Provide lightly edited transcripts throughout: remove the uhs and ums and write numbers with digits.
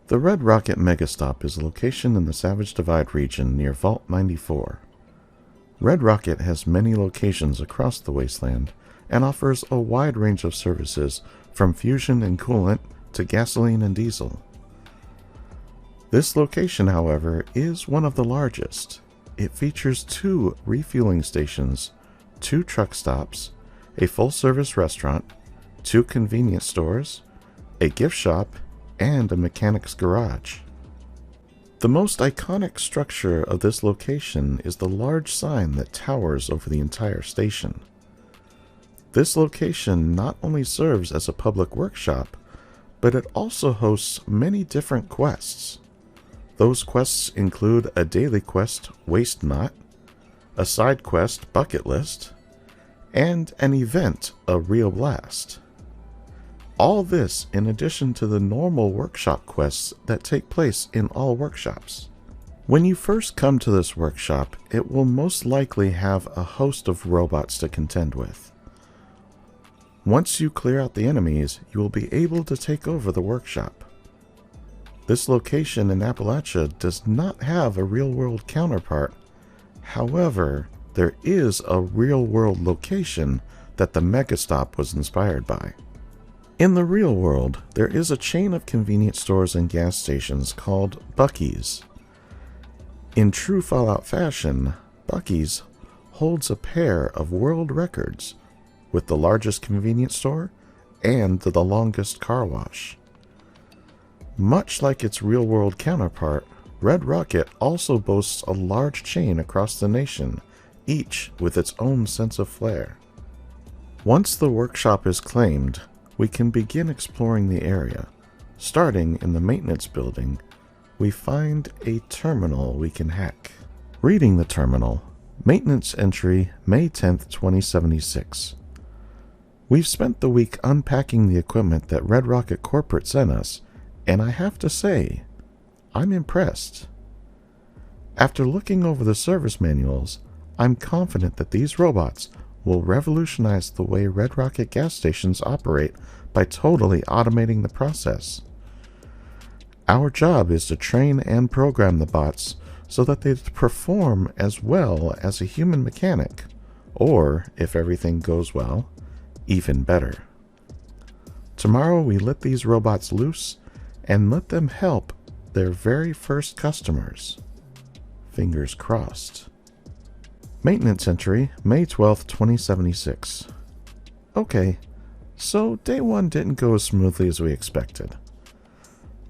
The Red Rocket Megastop is a location in the Savage Divide region near Vault 94. Red Rocket has many locations across the wasteland and offers a wide range of services from fusion and coolant to gasoline and diesel. This location, however, is one of the largest. It features 2 refueling stations, 2 truck stops, a full-service restaurant, 2 convenience stores, a gift shop, and a mechanic's garage. The most iconic structure of this location is the large sign that towers over the entire station. This location not only serves as a public workshop, but it also hosts many different quests. Those quests include a daily quest, Waste Not, a side quest, Bucket List, and an event, a Real Blast. All this in addition to the normal workshop quests that take place in all workshops. When you first come to this workshop, it will most likely have a host of robots to contend with. Once you clear out the enemies, you will be able to take over the workshop. This location in Appalachia does not have a real-world counterpart. However, there is a real-world location that the Megastop was inspired by. In the real world, there is a chain of convenience stores and gas stations called Buc-ee's. In true Fallout fashion, Buc-ee's holds a pair of world records, with the largest convenience store and the longest car wash. Much like its real-world counterpart, Red Rocket also boasts a large chain across the nation, each with its own sense of flair. Once the workshop is claimed, we can begin exploring the area. Starting in the maintenance building, we find a terminal we can hack. Reading the terminal, maintenance entry May 10th, 2076. We've spent the week unpacking the equipment that Red Rocket Corporate sent us, and I have to say, I'm impressed. After looking over the service manuals, I'm confident that these robots will revolutionize the way Red Rocket gas stations operate by totally automating the process. Our job is to train and program the bots so that they perform as well as a human mechanic, or, if everything goes well, even better. Tomorrow we let these robots loose and let them help their very first customers. Fingers crossed. Maintenance entry, May 12th, 2076. Okay, so day 1 didn't go as smoothly as we expected.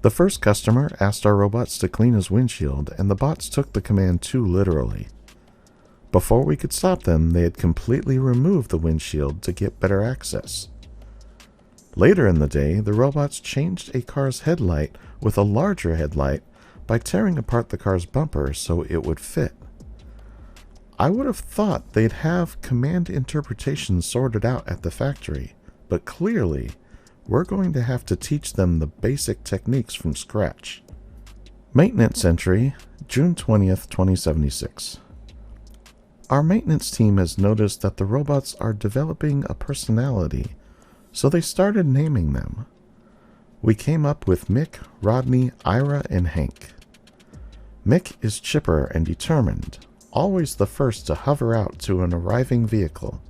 The first customer asked our robots to clean his windshield, and the bots took the command too literally. Before we could stop them, they had completely removed the windshield to get better access. Later in the day, the robots changed a car's headlight with a larger headlight by tearing apart the car's bumper so it would fit. I would have thought they'd have command interpretation sorted out at the factory, but clearly, we're going to have to teach them the basic techniques from scratch. Maintenance entry, June 20th, 2076. Our maintenance team has noticed that the robots are developing a personality, so they started naming them. We came up with Mick, Rodney, Ira, and Hank. Mick is chipper and determined, always the first to hover out to an arriving vehicle.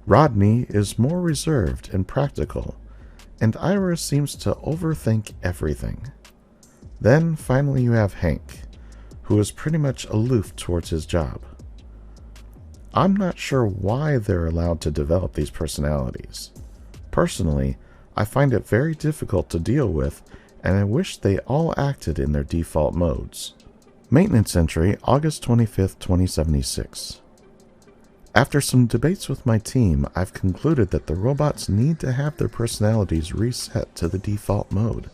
Rodney is more reserved and practical, and Ira seems to overthink everything. Then finally you have Hank, who is pretty much aloof towards his job. I'm not sure why they're allowed to develop these personalities. Personally, I find it very difficult to deal with, and I wish they all acted in their default modes. Maintenance entry, August 25th, 2076. After some debates with my team, I've concluded that the robots need to have their personalities reset to the default mode.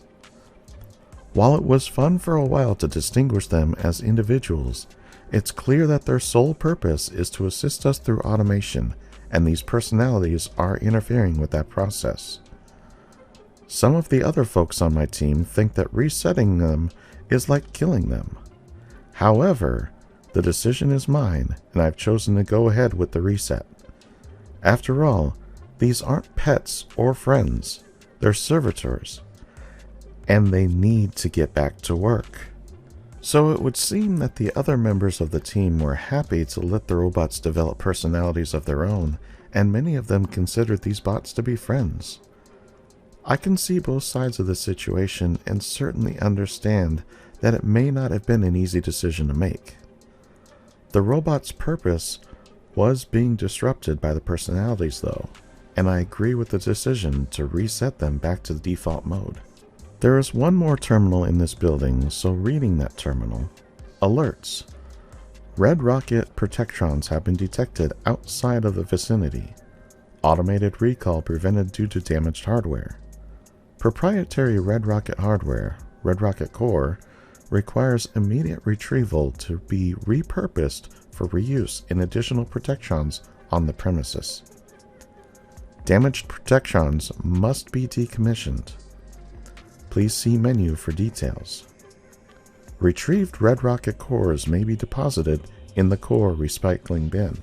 While it was fun for a while to distinguish them as individuals, it's clear that their sole purpose is to assist us through automation, and these personalities are interfering with that process. Some of the other folks on my team think that resetting them is like killing them. However, the decision is mine, and I've chosen to go ahead with the reset. After all, these aren't pets or friends, they're servitors. and they need to get back to work. So it would seem that the other members of the team were happy to let the robots develop personalities of their own, and many of them considered these bots to be friends. I can see both sides of the situation and certainly understand that it may not have been an easy decision to make. The robot's purpose was being disrupted by the personalities though, and I agree with the decision to reset them back to the default mode. There is one more terminal in this building, so reading that terminal. Alerts. Red Rocket Protectrons have been detected outside of the vicinity. Automated recall prevented due to damaged hardware. Proprietary Red Rocket hardware, Red Rocket Core, requires immediate retrieval to be repurposed for reuse in additional Protectrons on the premises. Damaged Protectrons must be decommissioned. Please see menu for details. Retrieved Red Rocket cores may be deposited in the core recycling bin.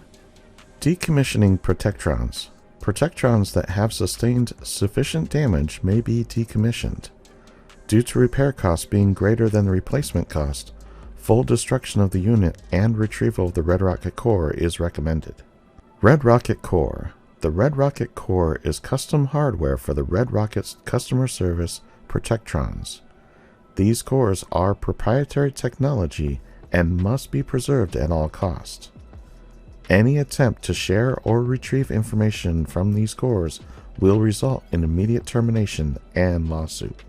Decommissioning Protectrons. Protectrons that have sustained sufficient damage may be decommissioned. Due to repair costs being greater than the replacement cost, full destruction of the unit and retrieval of the Red Rocket core is recommended. Red Rocket Core. The Red Rocket Core is custom hardware for the Red Rocket's customer service Protectrons. These cores are proprietary technology and must be preserved at all costs. Any attempt to share or retrieve information from these cores will result in immediate termination and lawsuit.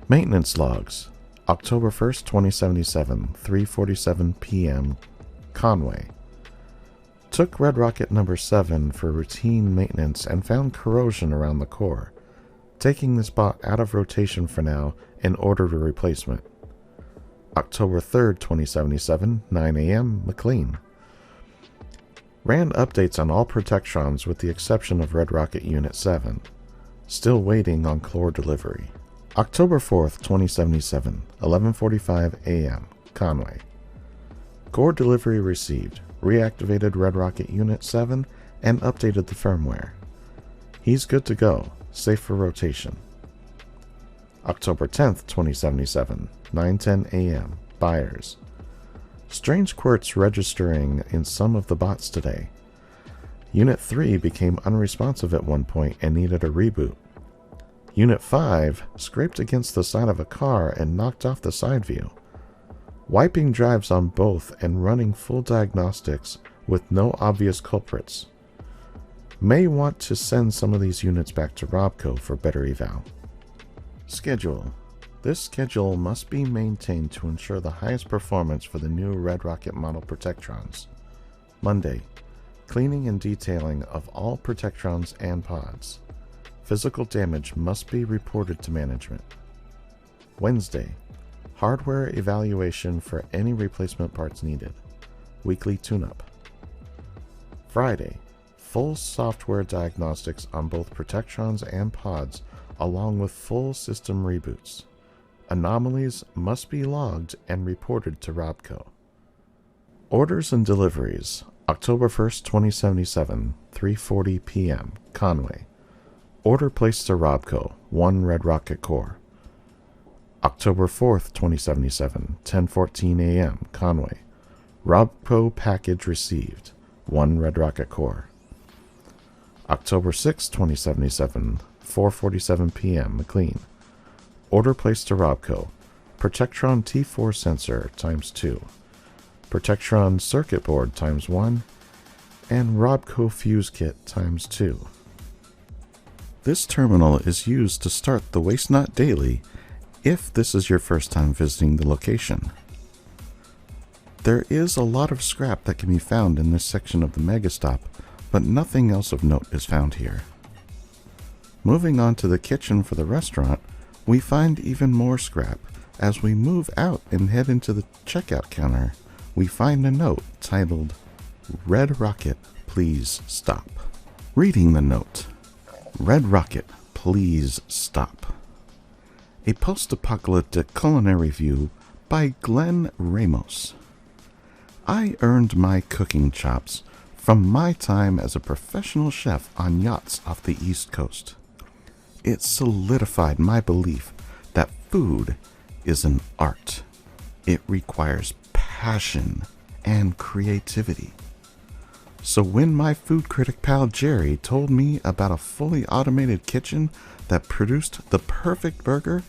Maintenance logs. October 1st, 2077, 3:47 p.m. Conway. Took Red Rocket number 7 for routine maintenance and found corrosion around the core. Taking this bot out of rotation for now and ordered a replacement. October 3rd, 2077, 9 a.m. McLean. Ran updates on all Protectrons with the exception of Red Rocket Unit 7. Still waiting on core delivery. October 4th, 2077, 11:45 a.m. Conway. Core delivery received. Reactivated Red Rocket Unit 7 and updated the firmware. He's good to go. Safe for rotation. October 10th, 2077, 9:10 a.m. Buyers. Strange quirks registering in some of the bots today. Unit 3 became unresponsive at one point and needed a reboot. Unit 5 scraped against the side of a car and knocked off the side view. Wiping drives on both and running full diagnostics with no obvious culprits. May want to send some of these units back to Robco for better eval. Schedule. This schedule must be maintained to ensure the highest performance for the new Red Rocket model Protectrons. Monday. Cleaning and detailing of all Protectrons and pods. Physical damage must be reported to management. Wednesday. Hardware evaluation for any replacement parts needed. Weekly tune-up. Friday. Full software diagnostics on both Protectrons and pods, along with full system reboots. Anomalies must be logged and reported to Robco. Orders and deliveries. October 1st, 2077, 3:40 p.m. Conway. Order placed to Robco, 1 Red Rocket Core. October 4th, 2077, 10:14 a.m. Conway. Robco package received, 1 Red Rocket Core. October 6th, 2077, 4:47 p.m. McLean. Order placed to Robco. Protectron T4 sensor ×2. Protectron circuit board ×1. And Robco fuse kit ×2. This terminal is used to start the Waste Not Daily if this is your first time visiting the location. There is a lot of scrap that can be found in this section of the Megastop, but nothing else of note is found here. Moving on to the kitchen for the restaurant, we find even more scrap. As we move out and head into the checkout counter, we find a note titled, "Red Rocket, please stop." Reading the note, "Red Rocket, please stop." A post-apocalyptic culinary review by Glenn Ramos. I earned my cooking chops from my time as a professional chef on yachts off the East Coast. It solidified my belief that Food is an art. It requires passion and creativity. So when my food critic pal Jerry told me about a fully automated kitchen that produced the perfect burger,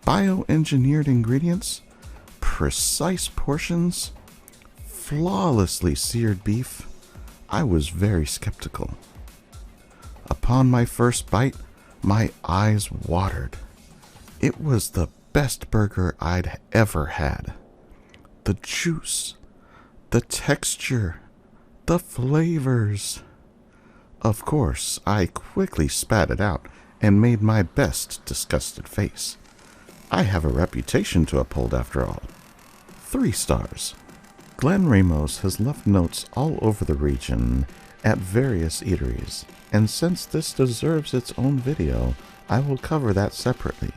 bioengineered ingredients, precise portions, flawlessly seared beef, I was very skeptical. Upon my first bite, my eyes watered. It was the best burger I'd ever had. The juice, the texture, the flavors. Of course, I quickly spat it out and made my best disgusted face. I have a reputation to uphold after all. 3 stars. Glenn Ramos has left notes all over the region at various eateries, and since this deserves its own video, I will cover that separately.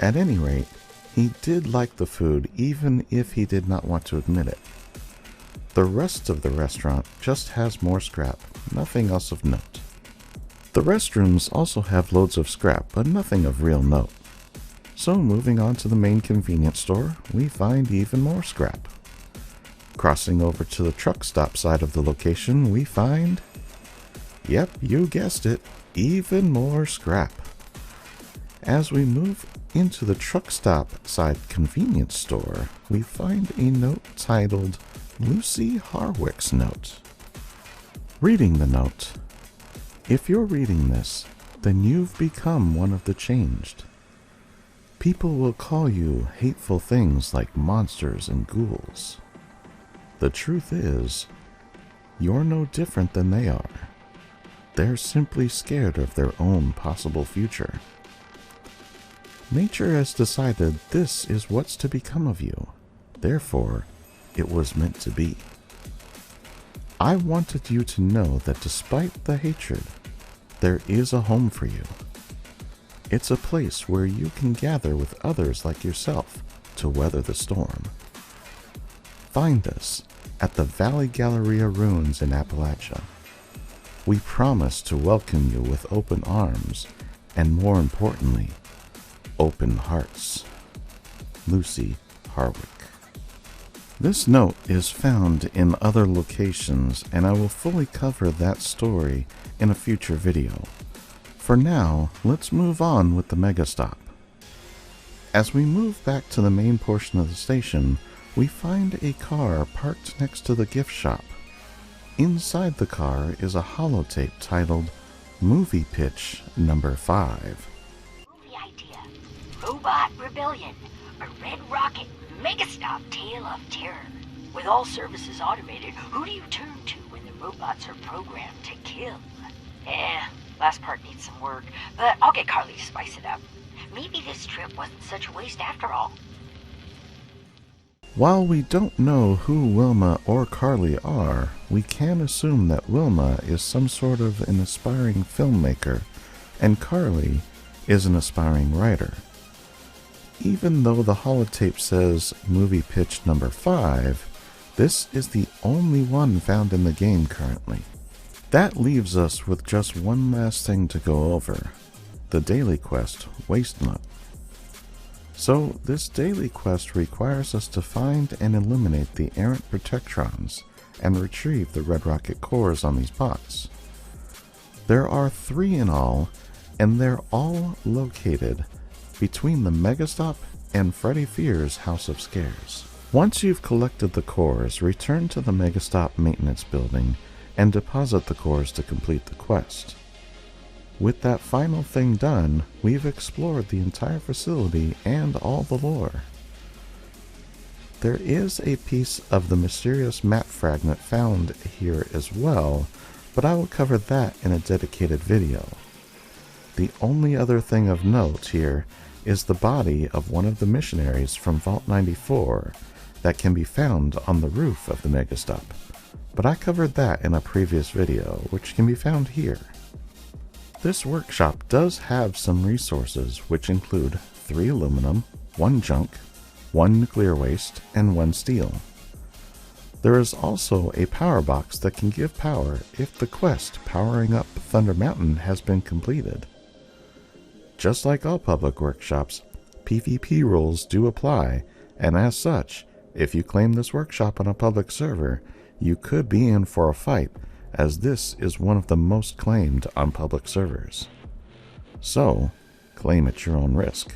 At any rate, he did like the food even if he did not want to admit it. The rest of the restaurant just has more scrap, nothing else of note. The restrooms also have loads of scrap, but nothing of real note. So moving on to the main convenience store, we find even more scrap. Crossing over to the truck stop side of the location, we find, yep, you guessed it, even more scrap. As we move into the truck stop side convenience store, we find a note titled Lucy Harwick's Note. Reading the note. If you're reading this, then you've become one of the changed. People will call you hateful things like monsters and ghouls. The truth is, you're no different than they are. They're simply scared of their own possible future. Nature has decided this is what's to become of you. Therefore, it was meant to be. I wanted you to know that despite the hatred, there is a home for you. It's a place where you can gather with others like yourself to weather the storm. Find us at the Valley Galleria Ruins in Appalachia. We promise to welcome you with open arms and, more importantly, open hearts. Lucy Harwick. This note is found in other locations, and I will fully cover that story in a future video. For now, let's move on with the mega stop. As we move back to the main portion of the station, we find a car parked next to the gift shop. Inside the car is a holotape titled Movie Pitch Number 5. Movie idea: Robot Rebellion, a Red Rocket Megastop Tale of Terror. With all services automated, who do you turn to when the robots are programmed to kill? Last part needs some work, but I'll get Carly to spice it up. Maybe this trip wasn't such a waste after all. While we don't know who Wilma or Carly are, we can assume that Wilma is some sort of an aspiring filmmaker, and Carly is an aspiring writer. Even though the holotape says Movie Pitch Number 5, this is the only one found in the game currently. That leaves us with just one last thing to go over, the daily quest, Waste Nut. So, this daily quest requires us to find and eliminate the errant protectrons and retrieve the Red Rocket cores on these bots. There are 3 in all, and they're all located between the Megastop and Freddy Fear's House of Scares. Once you've collected the cores, return to the Megastop maintenance building and deposit the cores to complete the quest. With that final thing done, we've explored the entire facility and all the lore. There is a piece of the mysterious map fragment found here as well, but I will cover that in a dedicated video. The only other thing of note here is the body of one of the missionaries from Vault 94 that can be found on the roof of the Megastop, but I covered that in a previous video, which can be found here. This workshop does have some resources, which include 3 aluminum, 1 junk, 1 nuclear waste, and 1 steel. There is also a power box that can give power if the quest powering up Thunder Mountain has been completed. Just like all public workshops, PvP rules do apply, and as such, if you claim this workshop on a public server, you could be in for a fight, as this is one of the most claimed on public servers. So, claim at your own risk.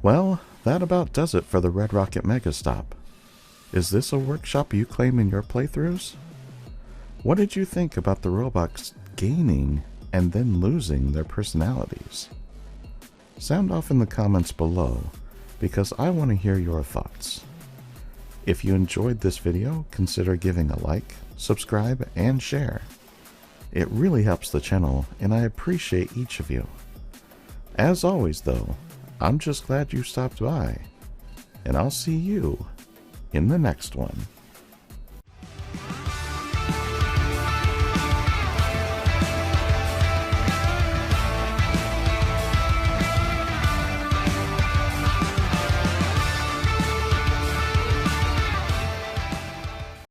Well, that about does it for the Red Rocket Megastop. Is this a workshop you claim in your playthroughs? What did you think about the robots gaining and then losing their personalities? Sound off in the comments below, because I want to hear your thoughts. If you enjoyed this video, consider giving a like, subscribe, and share. It really helps the channel, and I appreciate each of you. As always though, I'm just glad you stopped by, and I'll see you in the next one.